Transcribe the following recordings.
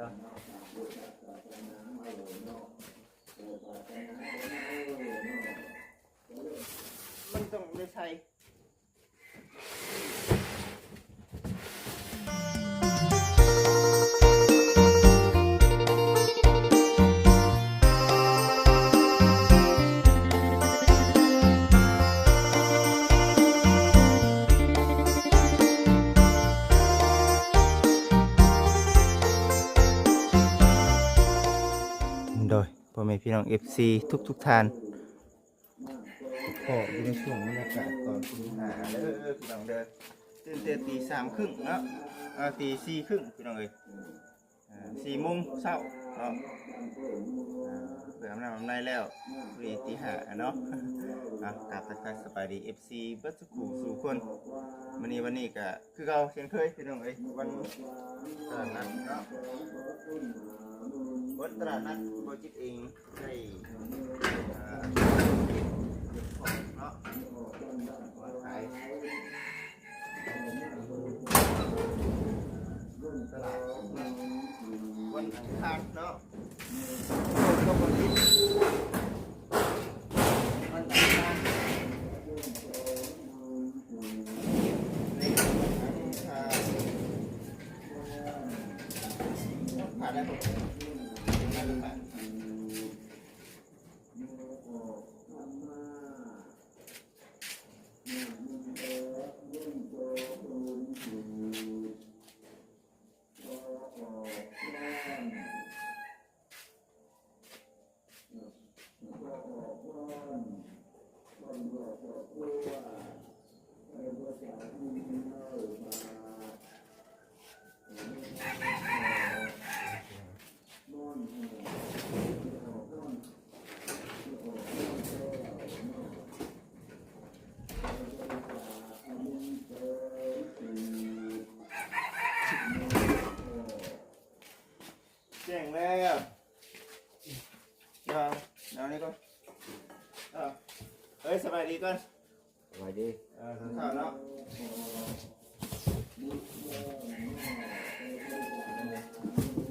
มันต้องได้ใช้โดยพ่อแม่พี่น้อง FC ทุกท่านขออยู่ในช่วงบรรยากาศตอนตีห้าเด้อพี่น้องเด้อตื่นแต่ตีสามครึ่งเนาะตีสี่ครึ่งพี่น้องเอ้ย4 โมงเช้าเนาะเผื่อน้ำในแล้วตีห้าเนาะกลับไปสบายดี FC เบิดสุขุสู่คนวันนี้ก็คือเราเช่นเคยพี่น้องเอ้ยวันตลาดนัดเนาะวันตลาดนัดโปรเจกต์เองได้ของเนาะขายตลาดวันอังคารเนาะก็วันที่วันอังคารผ่านได้ผมได้หรือเปล่าแจ้งแล้วเอานี่ก่อนเฮ้ยสบายดีก่อนสบายดีข้าวเนาะ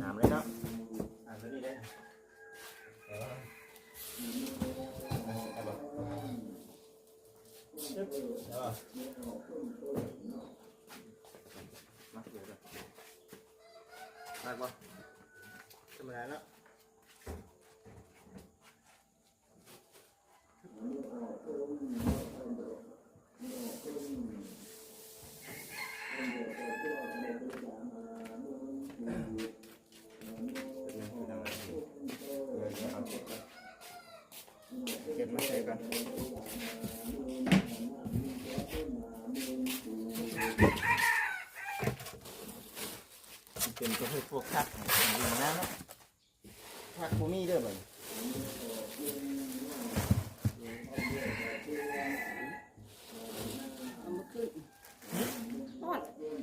ถามเลยเนาะถามเลยได้มาเดี๋ยวก่อนมาบ่ธรรมดาเนาะเก็บมาใส่กันเป็นประเภทพวกคักอย่างนั้นเนาะคักพวกนี้ด้วยมั้ยเอามาขึ้น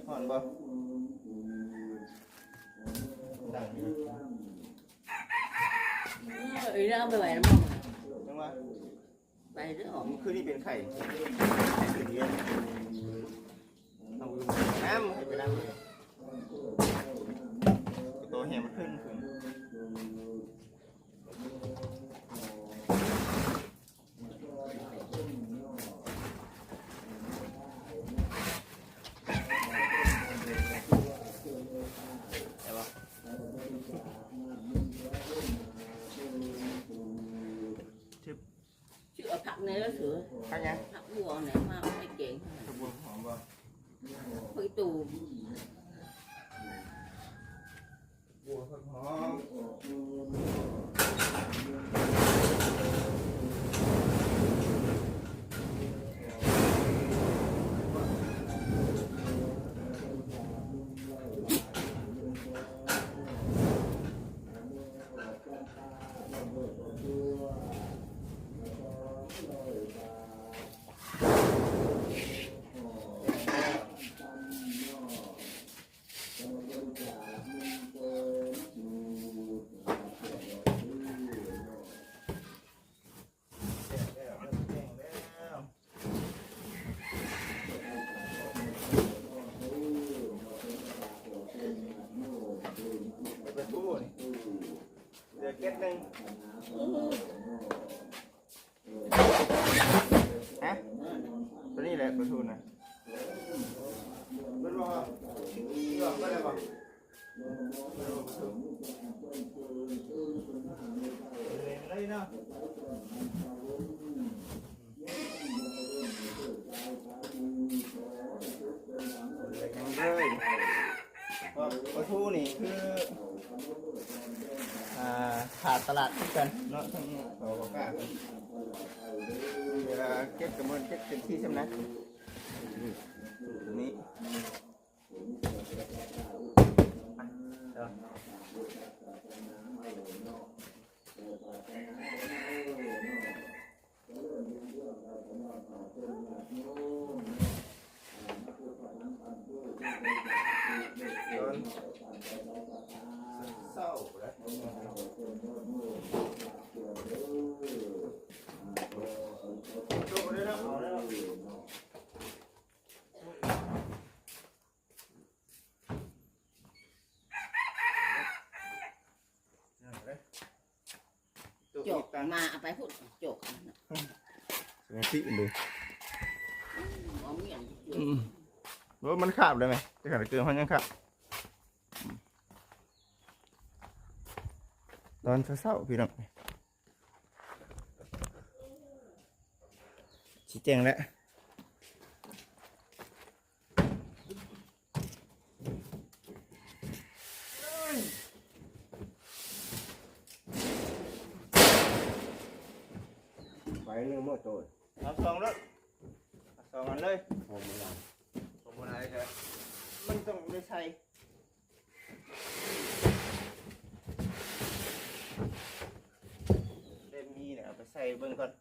ห่อนบ่ดังนี่raไปไหวแล้วมั้งจังว่าไปเรื่องออกคือนี่เป็นไข่คือเดียวเอาน้ำให้ไปน้ำเลยตัวแหมมันขึ้นผักnày nó sửaผักยังผักบัวnày màไม่เก่งผักบัวหอมบ่ผักตูบัวผักหอม ประตูนี่เดี๋ยวเก็ตหนึ่งฮะตัวนี้แหละประตูน่ะเป็นว่าหลอกก็ได้ป่ะเลยเนาะเลยประตูนี่คือขาดตลาดทุกกันเนาะทั้งเขาบอกว่าเวลาเก็บกระมวลเก็บเป็นที่ใช่ไหมนี่เศร้าแล้วดูได้แล้วเอาได้แล้วโจกมาเอาไปพูดโจก สมาธิเลย เอาเมียน ว่ามันขาบเลยไหมจะขาดเกินเขายังขาบตอนเศร้าๆพี่น้องชี้แจงแล้วไปเรื่องมอโต้ เอาสองแล้วสองอันเลย ผมไม่ได้ ผมอะไรกันมันต้องได้ใช้เล่มนี้เนี่ยเอาไปใส่เบิ่งก่อน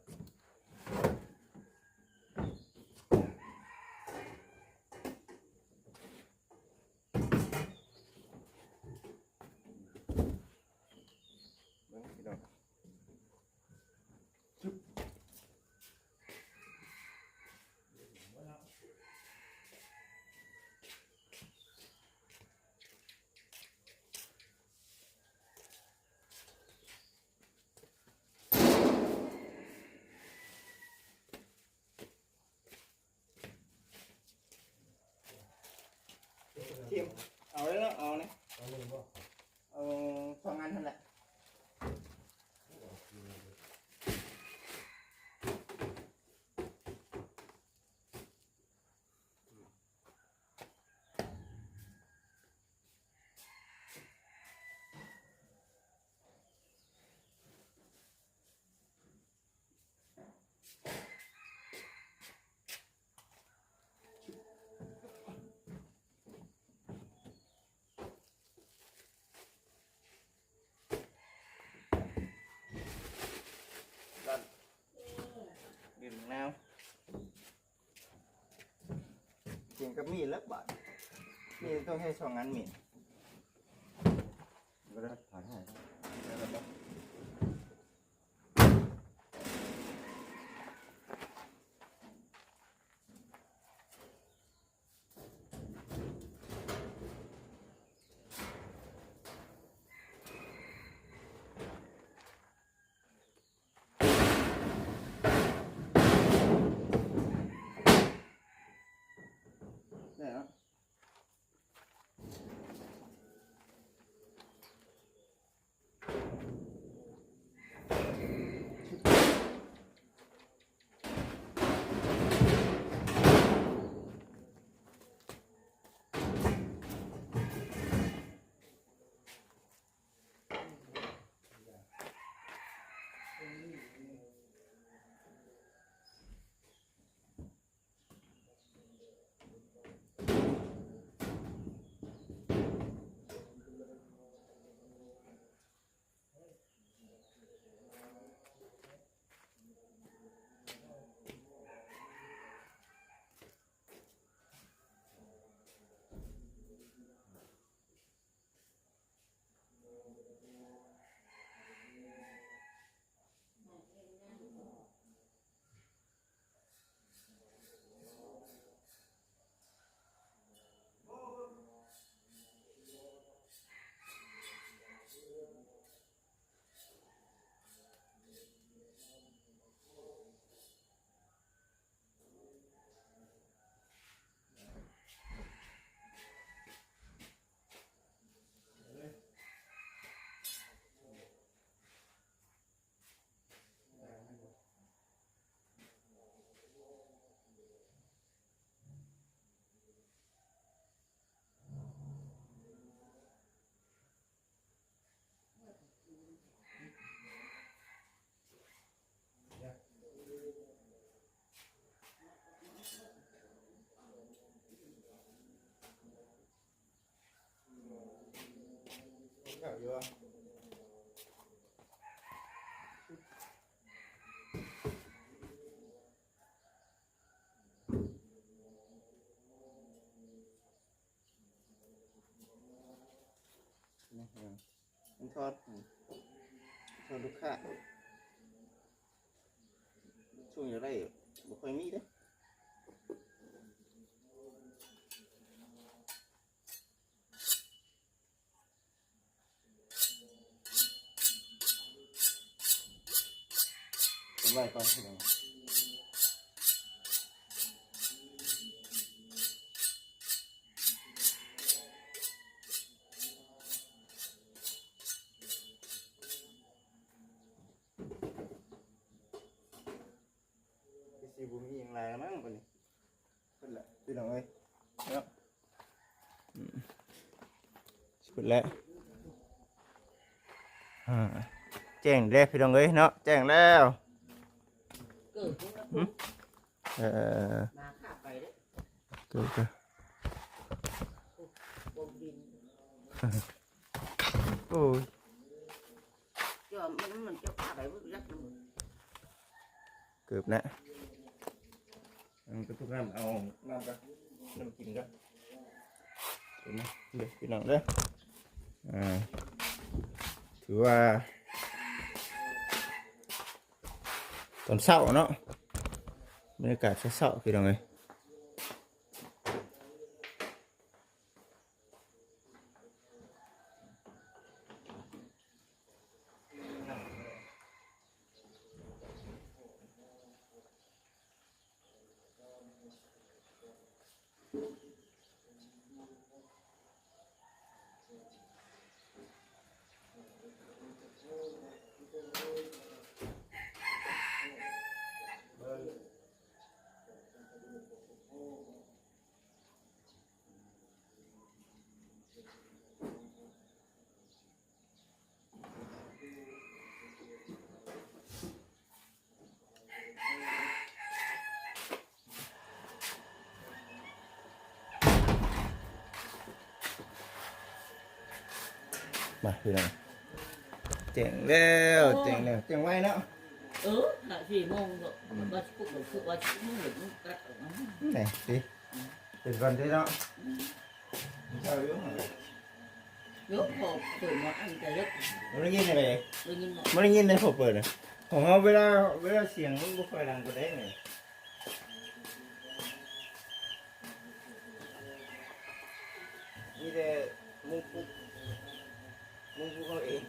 เบิ่งพี่น้องทีมเอาเลยเนาะเอาเนี่ยเอาสองอันเท่านั้นแหละดื่มน้ำกินกับมีดแล้วบาดมีดต้องให้สองอันมีด ก็ได้ถ่ายให้ ได้แล้ว อยู่ว่ามันทอดลูกค้าช่วงจะได้บ่ค่อยมีเด้ผมไว้ก่อนพี่น้องสิบุมีอย่างไรแล้วมั้งคนนี้เพิ่นละพี่น้องเอ้ยเนาะสุดแล้วแจ้งแล้วพี่น้องเอ้ยเนาะแจ้งแล้ว เกิดขึ้นแล้ว มาข้าไปเด้ เกิด บนดิน โอ้ย เจ้ามันเจ้าข้าไปพุ่งยักษ์น้ำมัน เกือบนะมันก็ทุกน้ำเอาน้ำกันน้ำกินกันเห็นไหมเด็กพี่น้องเด้อถือว่าตอนเช้าเนาะบรรยากาศเช้าๆพี่น้องเอ้ยมาพี่น้องแจ้งแล้วแจ้งแล้วแจ้งไว้เนาะ น่ะ4 โมงก็ว่าพวกพวกว่ามึงเหมือนมึงกระดก ไหนสิเป็นก่อนที่เนาะเช้าอยู่หั่น ยกพอตื่นมาอันแต่เล็ก มันได้ยินอะไร เลยยินมา มันได้ยินในผมเปิดเลยของเราเวลาเสียงมันบ่ค่อยดังกว่าได้ไงมีแต่มุงปุ๊กเขาเอง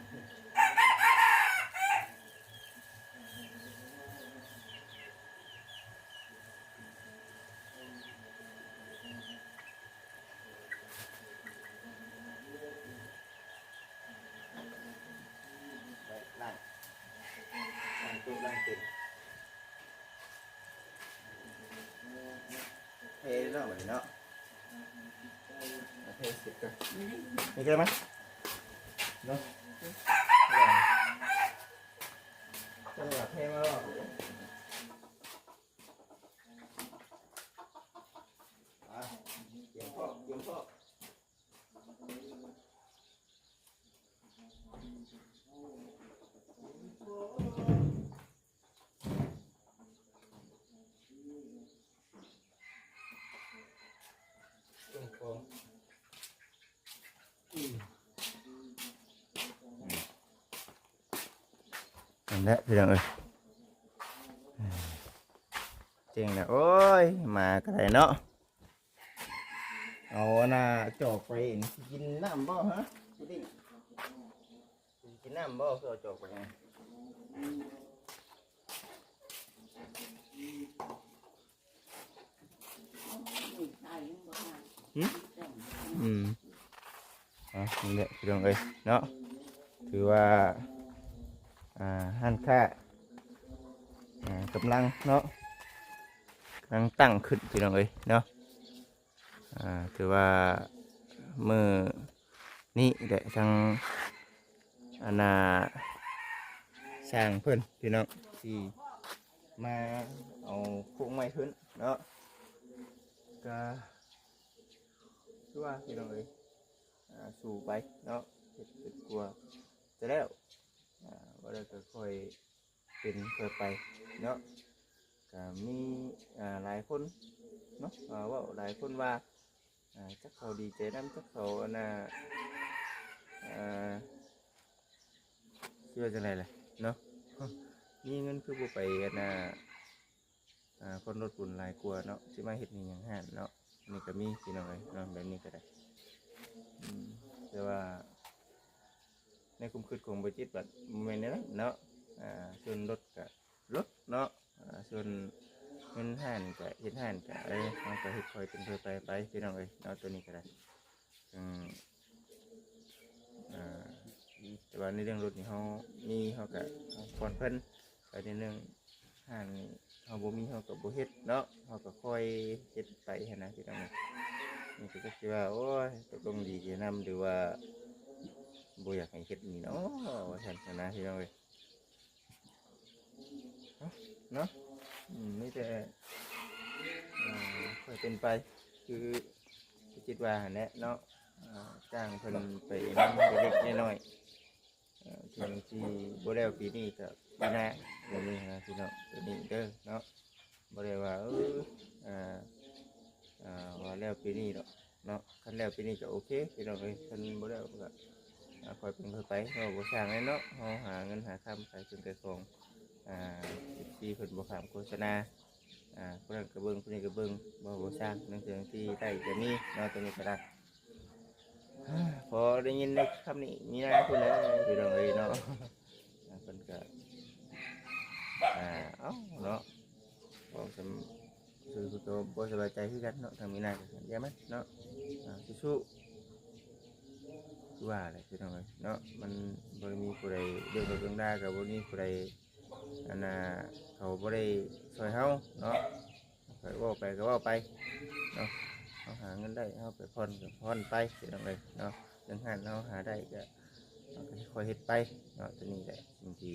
นั่งตุ๊กนั่งติดเฮ้ยเนาะแบบนี้เนาะเฮ้ยสิบกันมีกันไหมเนาะจะหลับเท่มากหรอเกี่ยวพ่อนั่นแหละพี่น้องเอ้ยเจ๋งนะโอ้ยมาก็ได้เนาะเอาน่ะจอกไปกินน้ำบ่ฮะกินน้ำบ่คือเอาจอกไปไงนี่แหละพี่น้องเอ้ยเนาะถือว่าหันค่ากำลังเนาะกำลังตั้งขึ้นพี่น้องเอ้ยเนาะถือว่ามือนี่แหละทางสร้างเพิ่นพี่น้องที่มาเอาโครงไม้ขึ้นเนาะก็คือว่าพี่น้องเอ้ยสู่ไปเนาะเป็นกลัว จะแล้วบ่ได้ก็ค่อยเป็นค่อยไปเนาะก็มีหลายคนเนาะว่าหลายคนว่าจักเขาดีใจนำจักเขาชื่อว่าจังได๋ล่ะเนาะมีเงินคือบ่ไปคนรถบุญหลายกว่าเนาะสิมาเฮ็ดนี่หยังหั่นเนาะนี่ก็มีพี่น้องเอ้ยเนาะแบบนี้ก็ได้แต่ว่าในความคิดของบ่จิตบัดบ่แม่นแนวนั้นเนาะส่วนรถก็รถเนาะส่วนเงินหั่นก็เฮ็ดหั่นก็มันก็เฮ็ดค่อยเป็นค่อยไปพี่น้องเอ้ยเนาะตัวนี้ก็ได้แต่ว่าในเรื่องรถนี่เฮาก็ผ่อนเพิ่นไปในเรื่องหั่นเฮาบ่มีเฮาก็บ่เฮ็ดเนาะเฮาก็ค่อยเฮ็ดไปหั่นนะพี่น้องนี่ก็สิว่าโอ้ยตกลงดีแค่นำหรือว่าบ่อยากให้เฮ็ดนี่เนาะว่าซั่นนะพี่น้องเอ้ยเนาะนี่แต่ค่อยเป็นไปคือคิดว่าหั่นแหละเนาะจ้างเพิ่นไปนำเล็กๆน้อยๆถึงที่บ่แล้วปีนี้ก็ปีหน้าแบบนี้นะพี่น้องตัวนี้เด้อเนาะบ่ได้ว่าว่าแล้วปีนี้ดอกเนาะคันแล้วปีนี้ก็โอเคพี่น้องเอ้ยคันบ่แล้วก็ค่อยเป็นค่อยไปเฮาบ่สร้างเลยเนาะเฮาหาเงินหาค่ำขายเครื่องขายของที่เพิ่นบ่ขามโฆษณาผู้นั้นก็เบิ่งผู้นี้ก็เบิ่งบ่สร้างนั่นคือที่ได้ก็มีเนาะตัวนี้ก็ได้พอได้ยินในคำนี้มีนะพูดแล้วพี่น้องเอ้ยเนาะเพิ่นก็เอ้าเนาะบ่สมคือตัวบ่สบายใจคือกันเนาะทางมีนาก็อย่ามันเนาะสู้ๆว่าแหละพี่น้องเอ้ยเนาะมันบ่ได้มีผู้ใดเรื่องเรื่องด่าก็บ่มีผู้ใดเขาบ่ได้ช่วยเฮาเนาะไปเว้าไปก็เว้าไปเนาะเฮาหาเงินได้เฮาไปผ่อนก็ผ่อนไปพี่น้องเอ้ยเนาะเรื่องหันเฮาหาได้ก็ค่อยเฮ็ดไปเนาะตัวนี้แหละบางที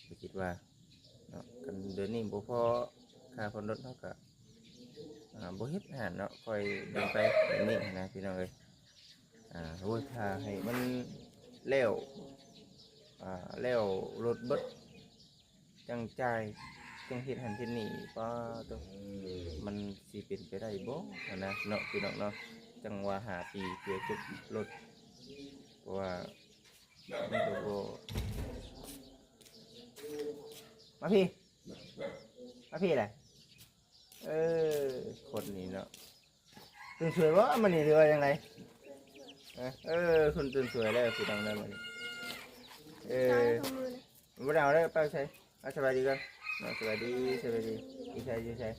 บ่คิดว่าเนาะกันเดือนนี้บ่พอค่าผ่อนรถเฮาก็บ่เฮ็ดหันเนาะค่อยเดินไปแบบนี้นะพี่น้องเอ้ยโอ้ยถ้าให้มันแล้วแล้วรถเบิดจังใจายจังเฮ็ดหันเฮ็ดนี่ป้าตัวมันสิเป็นไปได้บ่นะเนาะพี่น้องเนาะจังว่า5 ปีเพื่อจบรถเพราะว่ามันก็บ่มาพี่แหละคนนี้เนาะตื่นสวยบ่มันนี่หรือว่าจังไดคนตื่นสวยแล้วพี่น้องได้มื้อนี้บ่ได้เอาได้ไปใช้สบายดีกันสบายดีดีใช่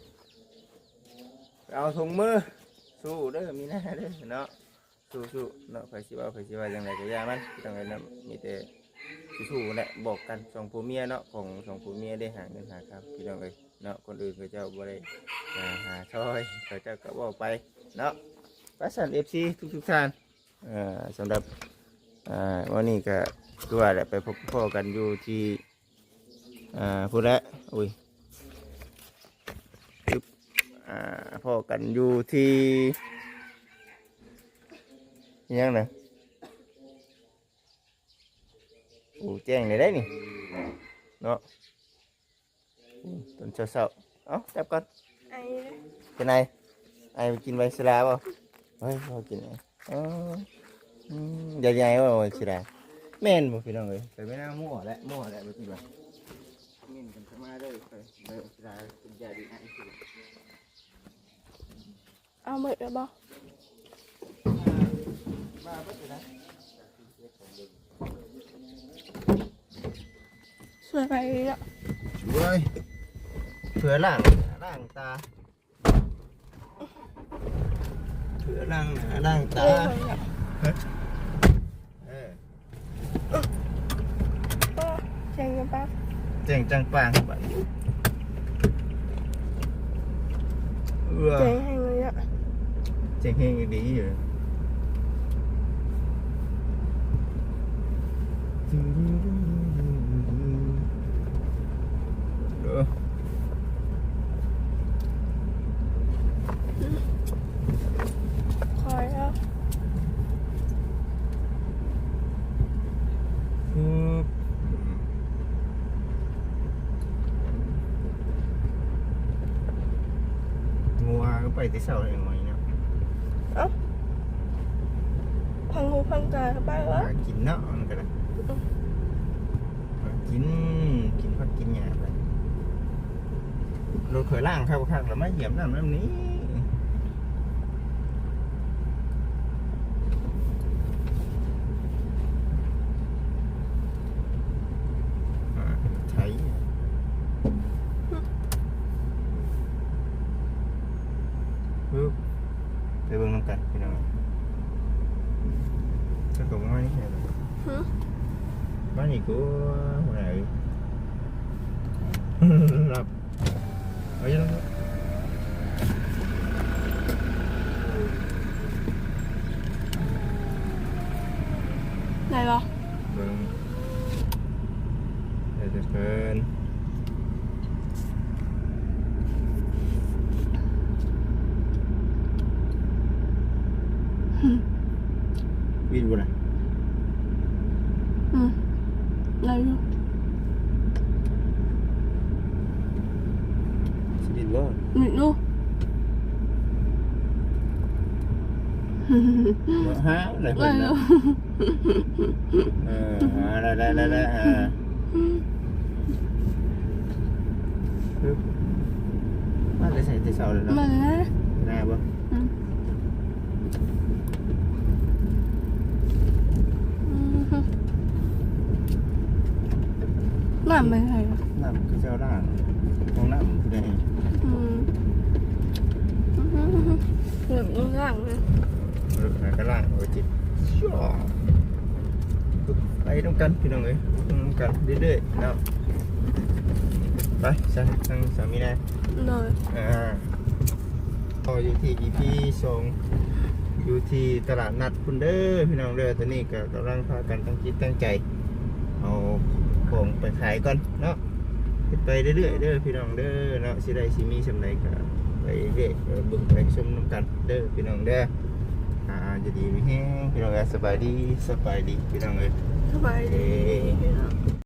เอาถุงมือสู้เด้อมีหน้าเด้อเนาะสู้เนาะใครสิว่าจังไดก็อย่ามันจังได๋นะมีแต่สู้แหละบอกกันสองผัวเมียเนาะของสองผัวเมียได้หาเงินหาครับพี่น้องเอ้ยเนาะคนอื่นเขาเจ้าบ่ได้หาช่วยเขาเจ้าก็เว้าไปเนาะประสาน FC ทุกท่านสำหรับวันนี้ก็คือว่าแหละไปพบพ่อกันอยู่ที่พูดแล้วอุ้ยพ่อกันอยู่ที่ยังไงโอ้แจ้งเลยได้นี่เนาะตอนเช้าเอ้าจับก่อนเป็นไงไอ้กินใบสลาบ่เฮ้ยพอกินใหญ่ๆว่าใบสลาแม่นบ่พี่น้องเอ้ยไปไม่น่ามั่วแหละบ่จริงว่ามินกันเข้ามาได้ไปสลาเป็นใหญ่ดีนะเอาหมดแล้วบ่มาเบิดเลยนะ สวยไปแล้ว สวยเผื่อล่างตาเผื่อล่างตาเจ๋งจังปังเจ๋งจังปังเจ๋งให้เลยอ่ะเจ๋งให้ดีอยู่คอยแล้ว ไปที่เสาอย่างไรเนาะ พังหูพังตาไปวะ หากินเนาะมันก็ได้หากินพักกินหยาไปรถเคยล่างเข้าข้างแล้วไม่เหยียบน้ำนี้ใช้ปึ๊บไปเบิ่งน้ำกันพี่น้องจะตรงมานี่ไงบ้านนี้กูหัวไหนหลับเอาอย่างนั้น ไหนเหรอ เบิ่งเดี๋ยวจะเพิ่นวินบุญอะ ไหนอยู่ สิบินบ่ หนึ่งลูก บ่ฮะอะไร ไหน เพิ่น ลู นะ ก ได้ปึ๊บมาได้ใส่ที่เสาเลยเนาะ มาเลยนะ ได้บ่ หน้าไม่ใช่เหรอ น้ำคือเจ้าด่างของน้ำคือได้ เหลืองล่างนะ ก็ล่างเอาจิตชั่วไปต้องกันพี่น้องเอ้ยต้องกันเรื่อยๆเนาะไปทางสามีนาย เลย ก็อยู่ที่ EP 2อยู่ที่ตลาดนัดคุณเด้อพี่น้องเด้อตอนนี้ก็กำลังพากันตั้งจิตตั้งใจเอาของไปขายก่อนเนาะไปเรื่อยๆเด้อพี่น้องเด้อเนาะสิได้สิมีสำไรก็ไปเรื่อยเบิ่งไปชมน้ำกันเด้อพี่น้องเด้อจะดีมีแห้งพี่น้องเอ้ยสบายดีพี่น้องเอ้ย สบายดี